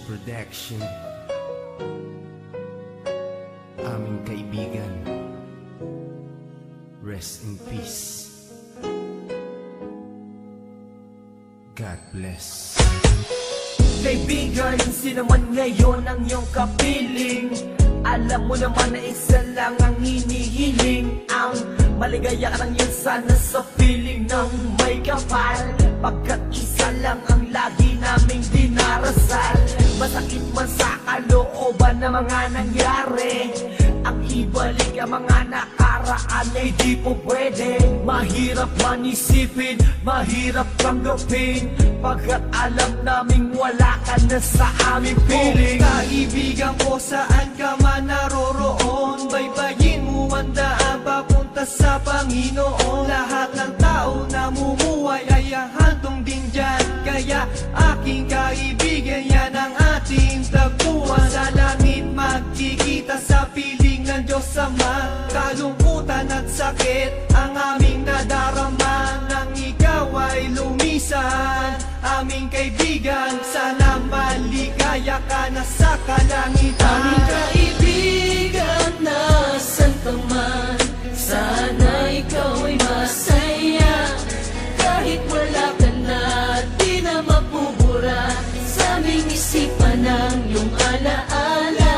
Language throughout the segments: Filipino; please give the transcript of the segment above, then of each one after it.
Production. Aming kaibigan, rest in peace. God bless. Kaibigan, sino man ngayon ang iyong kapiling, alam mo naman na isa lang ang hinihiling. Ang maligaya ka lang yan sana sa piling ng may kapal, pagkat isa lang ang lagi naming dinarasal. Masakit man sa kalooban na mga nangyari, ang ibalik ang mga nakaraan ay di po pwede. Mahirap man isipin, mahirap tanggapin, pagkat alam naming wala ka na sa aming piling. Kaibigan ko, saan ka man naroroon, baybayin mo ang daan papunta sa Panginoon. Lahat ng tao na mumuhay ay hantong din dyan, kaya aking kaibigan, yan ang ating tagpuan. Sa langit magkikita sa piling ng Diyos Ama, kalungkutan at sakit ang aming nadarama. Nang ikaw ay lumisan, aming kaibigan, sana maligaya ka na sa kalangitan. Aming kaibigan, nasan ka man, sana ikaw ay masaya. Kahit wala ka na, di na mapubura sa aming isipan ng iyong alaala.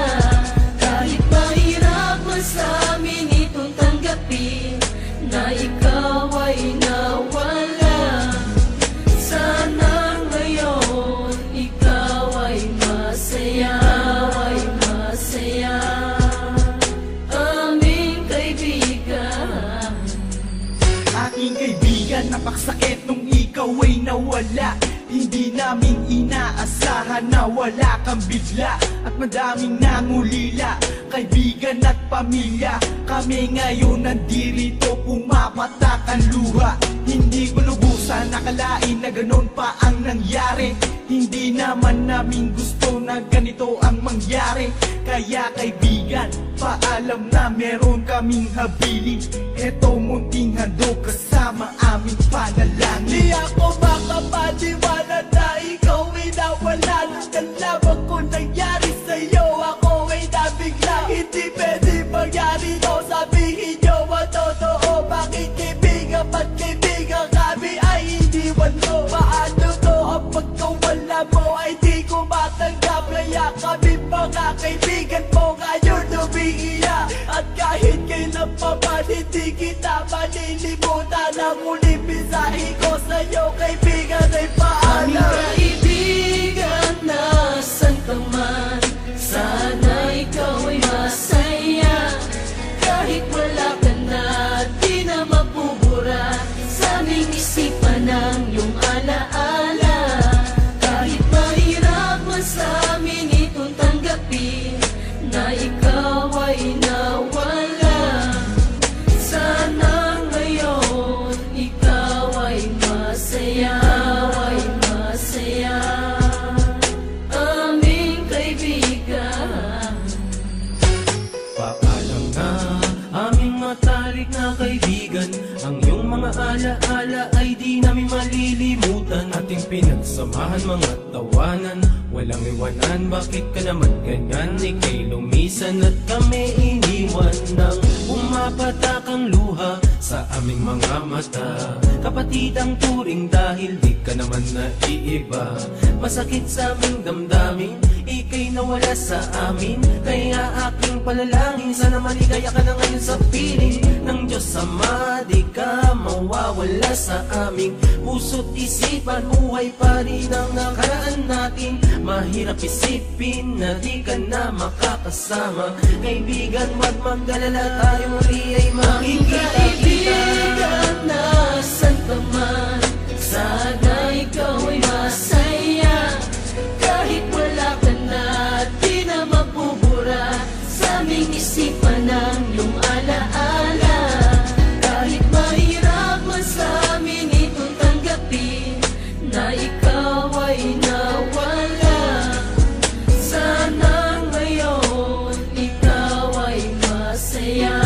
Kahit mahirap man sa amin itong tanggapin, na ikaw ay nawala. Sana ngayon ikaw ay masaya, ay masaya, aming kaibigan. Aking kaibigan, napaksakit nung ikaw ay nawala. Hindi namin inaasahan na wala kang bigla, at madaming nangulila, kaibigan at pamilya. Kami ngayon nandirito, pumapatak ang luha. Hindi ko lubusan nakalain na ganon pa ang nangyari. Hindi naman namin gusto na ganito ang mangyari. Kaya kaibigan, paalam na meron kaming habilin. Eto munting handog kasama aming panalangin. Di ako makapaniwala na ikaw ay nawala. Nang lamang ko nangyari sa'yo, ako ay nabigla. Hindi pwede mangyari to, sabihin nyo ang totoo. Bakit kaibigan, ba't kaibigan kami ay iniwan mo? Paano to ang pagkawala mo ay di ko matanggap. Kaya kami mga kaibigan mo ngayon umiiyak, at kahit kailan pa man hindi kita malilimutan. Ang uling mensahe ko sa'yo kaibigan ay paalam. Aming kaibigan, nasan ka man, sana ikaw ay masaya. Kahit wala ka na, di na mapubura sa aming isipan ng iyong alaala. Kahit mahirap man sa amin itong tanggapin, na ikaw ay nawala. Sana ngayon ikaw ay masaya, ay masaya, aming kaibigan. Paalam na aming matalik na kaibigan, ang iyong mga alaala ay di namin malilimutan. Ating pinagsamahan mga tawanan, walang iwanan. Bakit ka naman ganyan? Ika'y lumisan at kami iniwan. Nang pumapatak ang luha sa aming mga mata, kapatid ang turing dahil di ka naman naiiba. Masakit sa aming damdamin, ika'y nawala sa amin. Kaya aking palalangin, sana maligaya ka na ngayon sa piling ng Diyos Ama. Di ka mawawala sa aming puso't isipan. Buhay pa rin ang nakaraan natin. Mahirap isipin na di ka na makakasama. Kaibigan, wag mag-alala, tayo muli ay makikita. Kaibigan, nasan ka man, sana ikaw ay masaya. Kahit wala ka na, di na mapubura sa aming isipan ng iyong alaala. Kahit mahirap man sa amin itong tanggapin, na ikaw ay nawala. Sana ngayon ikaw ay masaya,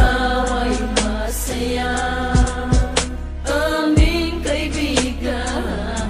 ay masaya, aming kaibigan.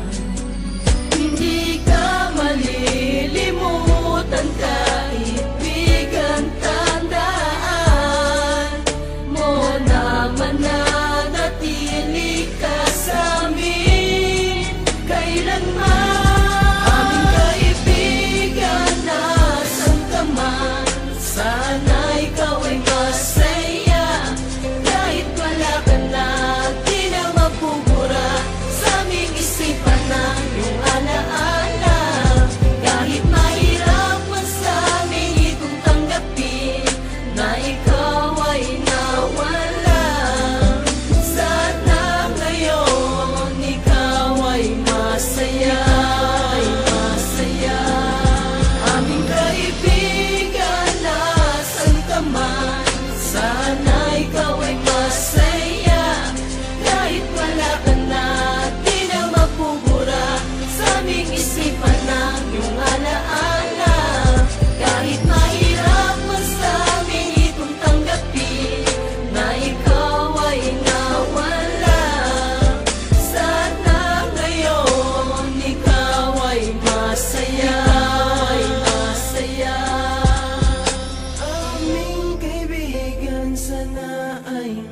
ay